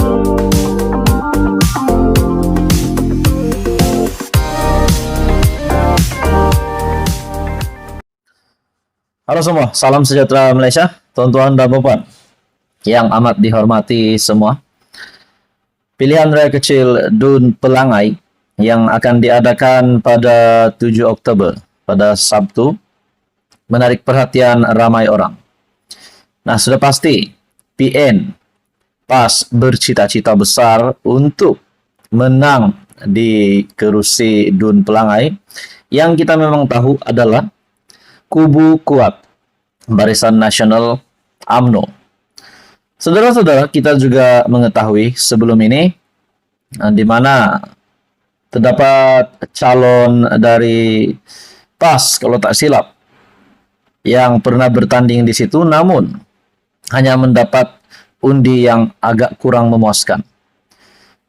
Halo semua, salam sejahtera Malaysia, tuan-tuan dan puan yang amat dihormati semua. Pilihan raya kecil DUN Pelangai yang akan diadakan pada 7 Oktober pada Sabtu menarik perhatian ramai orang. Nah, sudah pasti PN PAS bercita-cita besar untuk menang di kerusi DUN Pelangai yang kita memang tahu adalah kubu kuat Barisan Nasional UMNO. Saudara-saudara, kita juga mengetahui sebelum ini di mana terdapat calon dari PAS kalau tak silap yang pernah bertanding di situ namun hanya mendapat undi yang agak kurang memuaskan.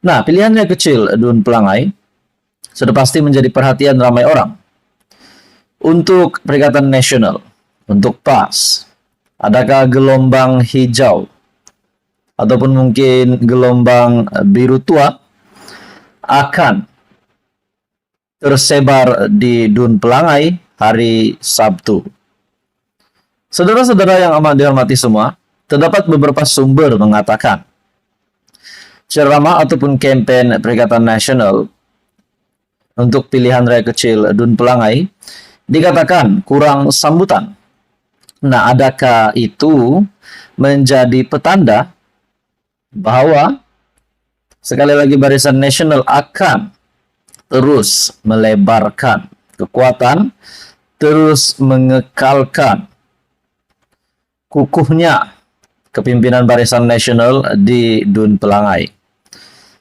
Nah, pilihannya kecil DUN Pelangai sudah pasti menjadi perhatian ramai orang. Untuk Perikatan Nasional, untuk PAS, adakah gelombang hijau ataupun mungkin gelombang biru tua akan tersebar di DUN Pelangai hari Sabtu? Saudara-saudara yang amat dihormati semua, terdapat beberapa sumber mengatakan ceramah ataupun kampanye Perikatan Nasional untuk pilihan raya kecil DUN Pelangai dikatakan kurang sambutan. Nah, adakah itu menjadi petanda bahwa sekali lagi Barisan Nasional akan terus melebarkan kekuatan, terus mengekalkan kukuhnya kepimpinan Barisan Nasional di DUN Pelangai?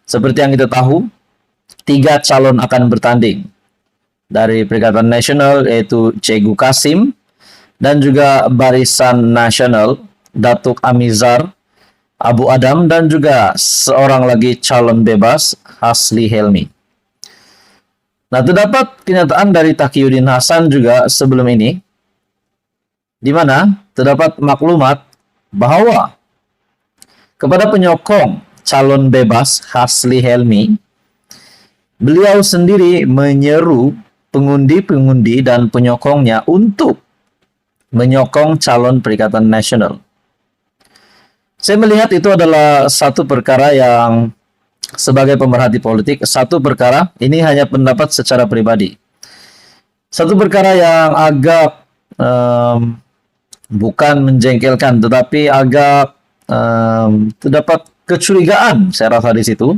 Seperti yang kita tahu, 3 calon akan bertanding dari Perikatan Nasional, yaitu Cegu Kasim dan juga Barisan Nasional Datuk Amizar Abu Adam dan juga seorang lagi calon bebas Hasli Helmi. Nah, terdapat kenyataan dari Taqiyuddin Hasan juga sebelum ini di mana terdapat maklumat bahwa kepada penyokong calon bebas Hasli Helmi, beliau sendiri menyeru pengundi-pengundi dan penyokongnya untuk menyokong calon Perikatan Nasional. Saya melihat itu adalah satu perkara yang sebagai pemerhati politik, satu perkara ini hanya pendapat secara pribadi. Satu perkara yang agak bukan menjengkelkan, tetapi agak terdapat kecurigaan saya rasa di situ.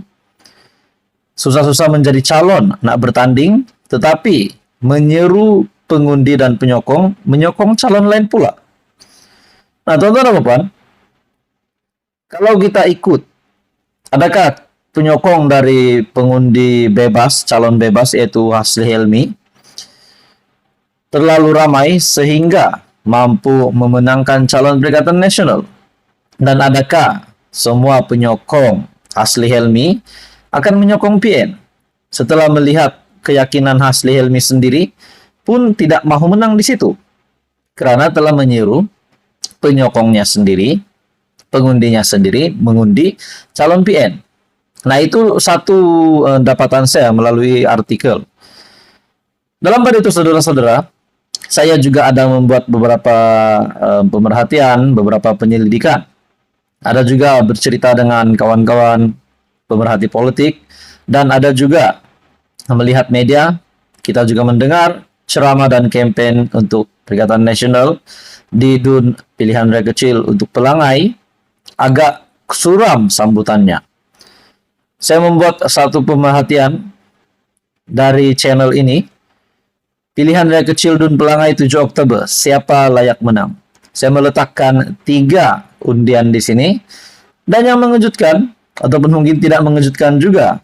Susah-susah menjadi calon, nak bertanding, tetapi menyeru pengundi dan penyokong menyokong calon lain pula. Nah, tuan-tuan dan puan, kalau kita ikut, adakah penyokong dari pengundi bebas, calon bebas yaitu Hasli Helmi terlalu ramai sehingga mampu memenangkan calon Perikatan Nasional? Dan adakah semua penyokong Hasli Helmi akan menyokong PN setelah melihat keyakinan Hasli Helmi sendiri pun tidak mahu menang di situ karena telah menyeru penyokongnya sendiri, pengundinya sendiri mengundi calon PN. Nah, itu satu dapatan saya melalui artikel. Dalam pada itu, saudara-saudara, saya juga ada membuat beberapa pemerhatian, beberapa penyelidikan. Ada juga bercerita dengan kawan-kawan pemerhati politik, dan ada juga melihat media. Kita juga mendengar ceramah dan kampanye untuk Perikatan Nasional di DUN pilihan raya kecil untuk Pelangai. Agak suram sambutannya. Saya membuat satu pemerhatian dari channel ini. Pilihan raya kecil DUN Pelangai 7 Oktober, siapa layak menang? Saya meletakkan 3 undian di sini. Dan yang mengejutkan, ataupun mungkin tidak mengejutkan juga,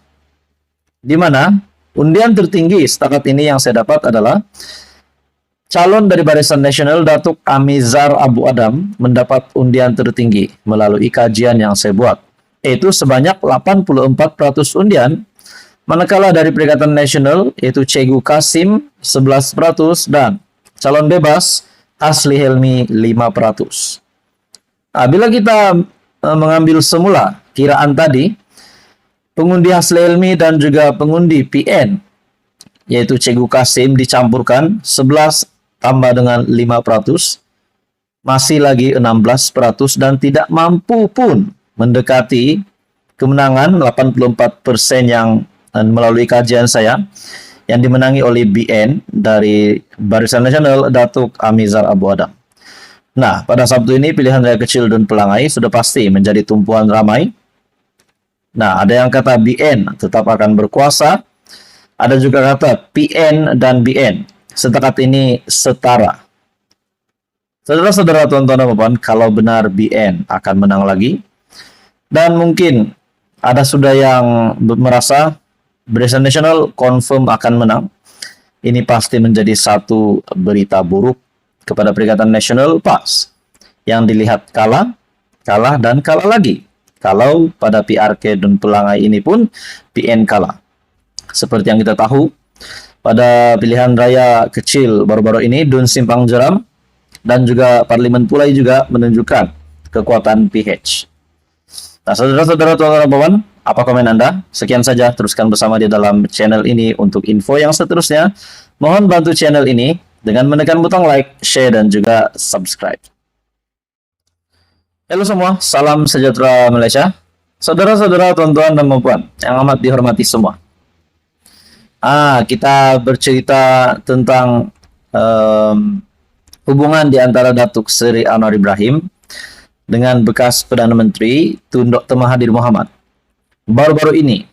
di mana undian tertinggi setakat ini yang saya dapat adalah calon dari Barisan Nasional Datuk Amizar Abu Adam mendapat undian tertinggi melalui kajian yang saya buat, yaitu sebanyak 84% undian, manakala dari Perikatan Nasional yaitu Cegu Kasim 11% dan calon bebas Hasli Helmi 5%. Nah, bila kita mengambil semula kiraan tadi, pengundi Hasli Helmi dan juga pengundi PN, yaitu Cikgu Kasim, dicampurkan 11 tambah dengan 5%, masih lagi 16% dan tidak mampu pun mendekati kemenangan 84% yang melalui kajian saya yang dimenangi oleh BN dari Barisan Nasional Datuk Amizar Abu Adam. Nah, pada Sabtu ini pilihan raya kecil Dun Pelangai sudah pasti menjadi tumpuan ramai. Nah, ada yang kata BN tetap akan berkuasa, ada juga kata PN dan BN setakat ini setara. Saudara-saudara, tuan-tuan dan puan, kalau benar BN akan menang lagi, dan mungkin ada sudah yang merasa Barisan Nasional confirm akan menang, ini pasti menjadi satu berita buruk kepada Perikatan Nasional PAS yang dilihat kalah, dan kalah lagi. Kalau pada PRK Dun Pelangai ini pun PN kalah. Seperti yang kita tahu, pada pilihan raya kecil baru-baru ini, Dun Simpang Jeram dan juga Parlimen Pulai juga menunjukkan kekuatan PH. Nah, saudara-saudara, tuan-tuan dan puan, apa komen Anda? Sekian saja, teruskan bersama di dalam channel ini untuk info yang seterusnya. Mohon bantu channel ini dengan menekan butang like, share, dan juga subscribe. Halo semua, salam sejahtera Malaysia. Saudara-saudara, tuan-tuan dan puan yang amat dihormati semua. Kita bercerita tentang hubungan di antara Datuk Seri Anwar Ibrahim dengan bekas Perdana Menteri Tun Dr. Mahathir Mohamad. Baru-baru ini,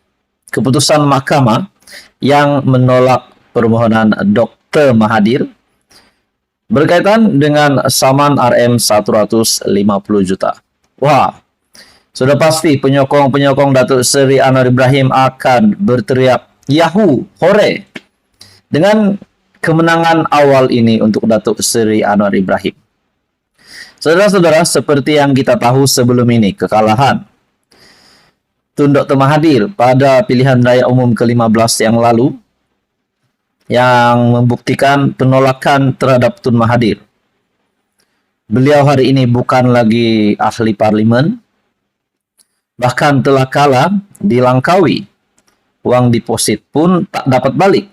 keputusan mahkamah yang menolak permohonan Dr. Mahathir berkaitan dengan saman RM150 juta. Wah, sudah pasti penyokong-penyokong Datuk Seri Anwar Ibrahim akan berteriak Yahoo, hore, dengan kemenangan awal ini untuk Datuk Seri Anwar Ibrahim. Saudara-saudara, seperti yang kita tahu sebelum ini, kekalahan Tun Dr. Mahathir pada pilihan raya umum ke-15 yang lalu yang membuktikan penolakan terhadap Tun Mahathir. Beliau hari ini bukan lagi ahli parlimen, bahkan telah kalah di Langkawi. Uang deposit pun tak dapat balik.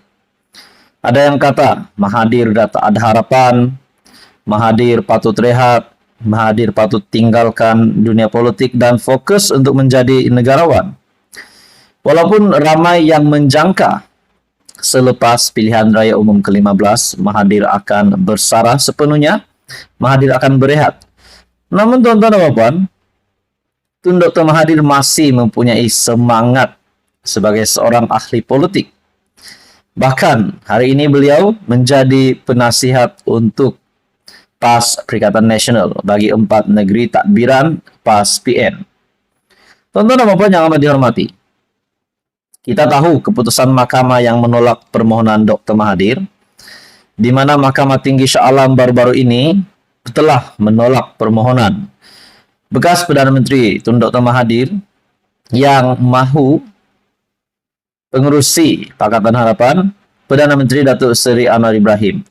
Ada yang kata Mahathir dah tak ada harapan, Mahathir patut rehat, Mahathir patut tinggalkan dunia politik dan fokus untuk menjadi negarawan. Walaupun ramai yang menjangka selepas pilihan raya umum ke-15 Mahathir akan bersarah sepenuhnya, Mahathir akan berehat. Namun tuan-tuan dan puan, Tun Dr. Mahathir masih mempunyai semangat sebagai seorang ahli politik. Bahkan hari ini beliau menjadi penasihat untuk PAS Perikatan Nasional bagi 4 negeri takbiran PAS PN. Tuan-tuan dan puan yang amat dihormati, kita tahu keputusan mahkamah yang menolak permohonan Dr. Mahathir, di mana Mahkamah Tinggi Shah Alam baru-baru ini telah menolak permohonan bekas Perdana Menteri Tun Dr. Mahathir yang mahu pengerusi Pakatan Harapan Perdana Menteri Datuk Seri Anwar Ibrahim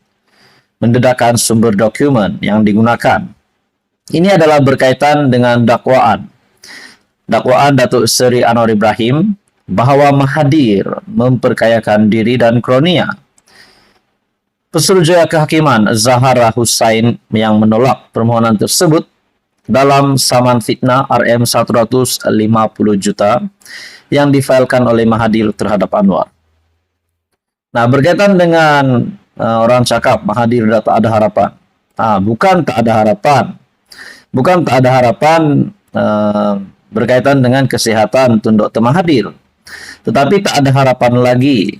mendedahkan sumber dokumen yang digunakan. Ini adalah berkaitan dengan dakwaan Datuk Seri Anwar Ibrahim bahawa Mahathir memperkayakan diri dan kronia. Pesuruhjaya Kehakiman Zahara Hussain yang menolak permohonan tersebut dalam saman fitnah RM150 juta yang difailkan oleh Mahathir terhadap Anwar. Nah, berkaitan dengan orang cakap Mahathir dah tak ada harapan. Bukan tak ada harapan. Bukan tak ada harapan berkaitan dengan kesehatan Tun Dr. Mahathir. Tetapi tak ada harapan lagi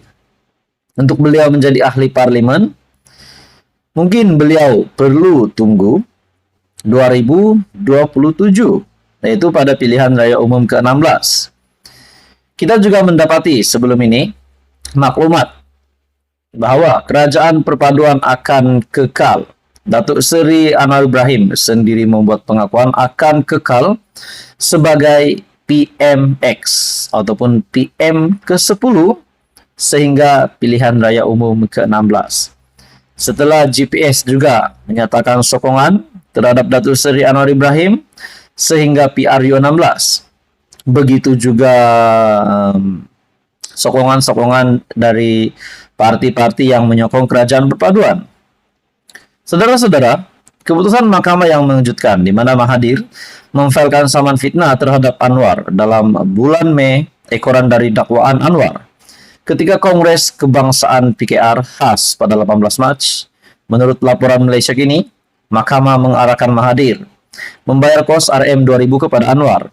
untuk beliau menjadi ahli parlimen. Mungkin beliau perlu tunggu 2027, yaitu pada pilihan raya umum ke-16. Kita juga mendapati sebelum ini maklumat bahawa kerajaan perpaduan akan kekal. Datuk Seri Anwar Ibrahim sendiri membuat pengakuan akan kekal sebagai PMX ataupun PM ke-10 sehingga pilihan raya umum ke-16. Setelah GPS juga menyatakan sokongan terhadap Datuk Seri Anwar Ibrahim sehingga PRU 16. begitu juga sokongan-sokongan dari parti-parti yang menyokong kerajaan perpaduan. Saudara-saudara, keputusan mahkamah yang mengejutkan di mana Mahathir memfailkan saman fitnah terhadap Anwar dalam bulan Mei, ekoran dari dakwaan Anwar. Ketika Kongres Kebangsaan PKR khas pada 18 Mac, menurut laporan Malaysia kini, mahkamah mengarahkan Mahathir membayar kos RM2000 kepada Anwar.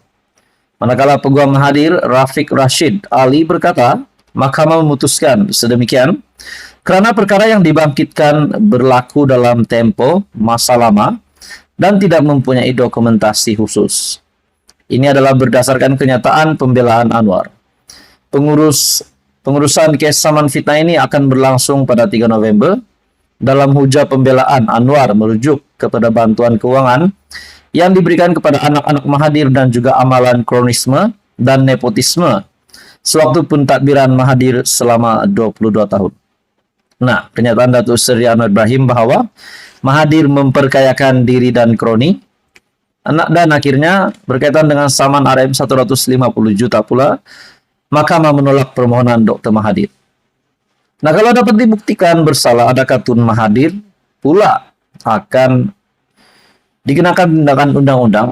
Manakala peguam Mahathir, Rafiq Rashid Ali berkata, mahkamah memutuskan sedemikian kerana perkara yang dibangkitkan berlaku dalam tempo masa lama dan tidak mempunyai dokumentasi khusus. Ini adalah berdasarkan kenyataan pembelaan Anwar. Pengurusan kes saman fitnah ini akan berlangsung pada 3 November. Dalam hujah pembelaan, Anwar merujuk kepada bantuan keuangan yang diberikan kepada anak-anak Mahathir dan juga amalan kronisme dan nepotisme sewaktu pentadbiran Mahathir selama 22 tahun. Nah, pernyataan Datuk Seri Anwar Ibrahim bahawa Mahathir memperkayakan diri dan kroni, dan akhirnya berkaitan dengan saman RM 150 juta pula, mahkamah menolak permohonan Dr. Mahathir. Nah, kalau dapat dibuktikan bersalah, adakah Tun Mahathir pula akan dikenakan tindakan undang-undang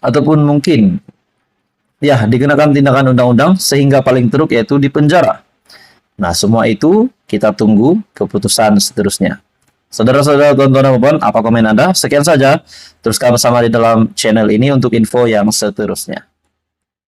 ataupun mungkin dikenakan tindakan undang-undang sehingga paling teruk yaitu dipenjara. Nah, semua itu kita tunggu keputusan seterusnya. Saudara-saudara, tuan-tuan dan puan, apa komen Anda? Sekian saja. Teruskan bersama di dalam channel ini untuk info yang seterusnya.